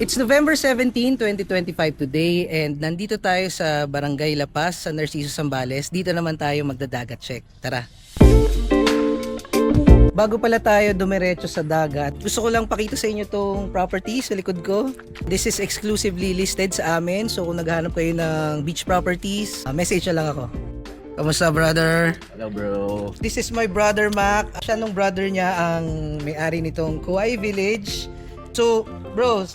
It's November 17, 2025 today and nandito tayo sa Barangay La Paz sa Narciso, Zambales. Dito naman tayo magdadagat check. Tara! Bago pala tayo dumiretso sa dagat, gusto ko lang pakita sa inyo tong property sa likod ko. This is exclusively listed sa amin. So kung naghahanap kayo ng beach properties, message na lang ako. Kamusta, brother? Hello, bro. This is my brother Mac. Siya nung brother niya ang may-ari nitong Kauai Village. So, bro,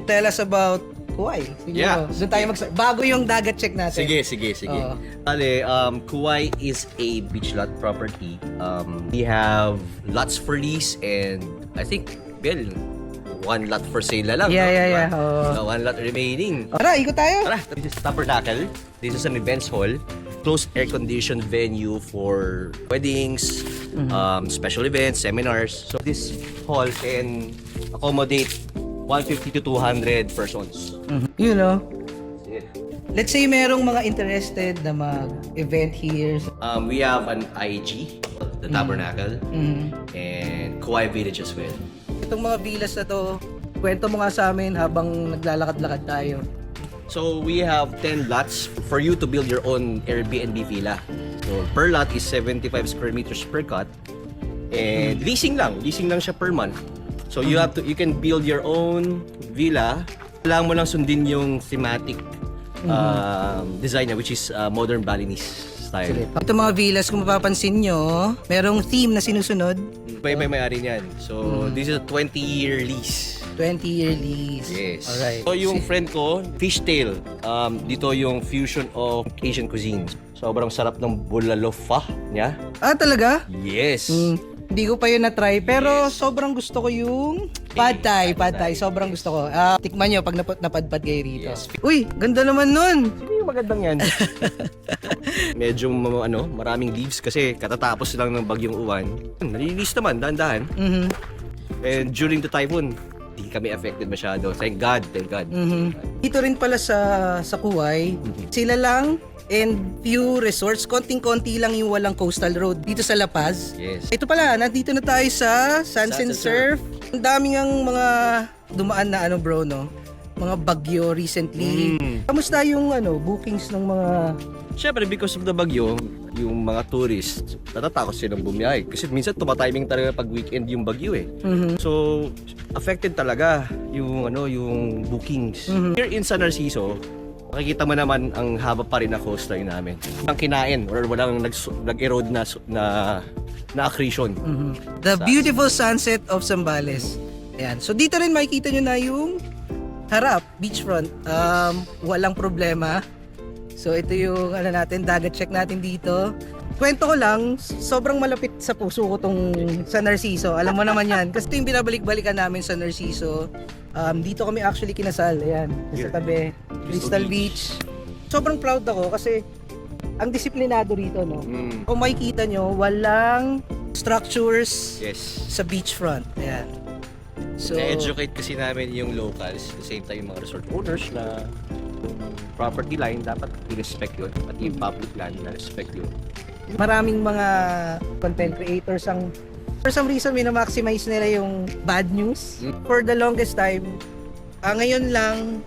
tell us about Kauai. Siguro. Yeah. Doon tayo bago yung dagat check natin. Sige. Oo. Ale, Kauai is a beach lot property. We have lots for lease and I think, well, one lot for sale na lang. Yeah. No, one lot remaining. Tara, ikot tayo. Tara, this is Tabernacle. This is an events hall. Closed air-conditioned venue for weddings, special events, seminars. So this hall can accommodate 150 to 200 persons. You know, That's it. let's say merong mga interested na mag-event here. We have an IG, the Tabernacle, and Kauai Village as well. Itong mga villas na to, kwento mo nga sa amin habang naglalakad-lakad tayo. So we have 10 lots for you to build your own Airbnb villa. So per lot is 75 square meters per cut, and leasing lang siya per month. So you can build your own villa. Kailangan mo lang sundin yung thematic design niya, which is modern Balinese style. Ito mga villas, kung mapapansin nyo, merong theme na sinusunod. May may-ari niyan. So this is a 20-year lease. 20-year lease. Yes. Alright. So yung friend ko, fishtail. Dito yung fusion of Asian cuisine. Sobrang sarap ng bulalo pho niya. Ah, talaga? Yes. Hindi ko pa yun na-try, pero sobrang gusto ko yung pad thai. Sobrang gusto ko. Tikman nyo pag napadpad kayo rito. Yes. Uy, ganda naman nun. Ano yung magandang yan? Medyo maraming leaves kasi katatapos lang ng bagyong uwan. Nalilis naman, dahan-dahan. And during the typhoon, hindi kami affected masyado. Thank God. Dito rin pala sa Kauai, sila lang and few resorts. Konting-konti lang yung walang coastal road dito sa La Paz. Yes. Ito pala, nandito na tayo sa Sands and Surf. Ang daming ang mga dumaan na bro, no? Mga bagyo recently. Kamusta yung bookings ng mga... Siyempre, because of the bagyo, yung mga tourists, natatakot silang bumiyahe. Kasi minsan tumatiming talaga pag weekend yung bagyo eh. So, affected talaga yung bookings. Here in San Narciso, makikita mo naman ang haba pa rin na coastline namin. Ang kinain or walang nag-erode na accretion. The beautiful sunset of Zambales. Ayan. So dito rin makikita nyo na yung harap, beachfront. Walang problema. So ito yung natin, dagat check natin dito. Kwento ko lang, sobrang malapit sa puso ko tong sa Narciso. Alam mo naman yan. Kasi ito yung binabalik-balikan namin sa Narciso. Dito kami actually kinasal. Ayan, sa tabi. Crystal Beach. Sobrang proud ako kasi ang disiplinado rito, no? Kung makikita nyo, walang structures sa beachfront. Ayan. So, Na-educate kasi namin yung locals, the same time yung mga resort owners na yung property line dapat i-respect yun. At yung public land na respect yun. maraming mga content creators ang for some reason minamaximize nila yung bad news. For the longest time, ngayon lang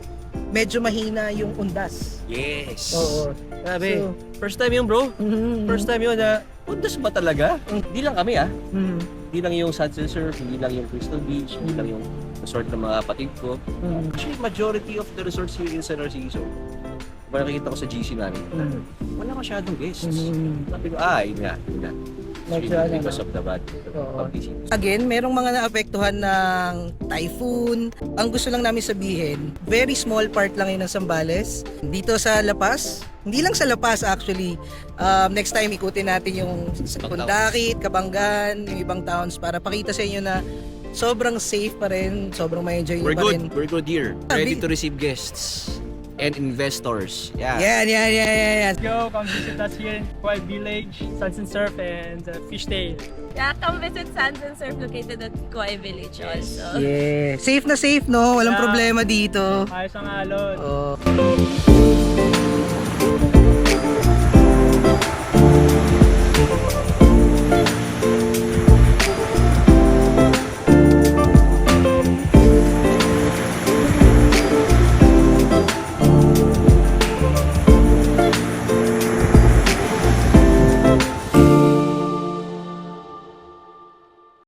medyo mahina yung undas. Yes. Oo. Grabe. So, First time yun, bro. First time yun na, undas ba talaga? Hindi lang kami Hindi lang yung Sands and Surf, hindi lang yung Crystal Beach, hindi lang yung resort ng mga kapatid ko. Actually, majority of the resorts here in San Narciso, nakikita ko sa GC namin, wala masyadong guests. Sabi ko, yun nga. Because of the bad publicity. Again, merong mga naapektuhan ng typhoon. Ang gusto lang namin sabihin, very small part lang yun ng Zambales. Dito sa La Paz, hindi lang sa La Paz actually. Next time ikutin natin yung Pundakit, Kabanggan, yung ibang towns para pakita sa inyo na sobrang safe pa rin, sobrang ma-enjoy nyo pa rin. We're good here. Ready to receive guests and investors. Yeah. Yan. Let's go, come visit us here in Kauai Village, Sands and Surf, and Fishtail. Yeah, come visit Sands and Surf located at Kauai Village also. Yeah. Safe na safe, no? Walang problema dito. Ayos ang alon. Oh.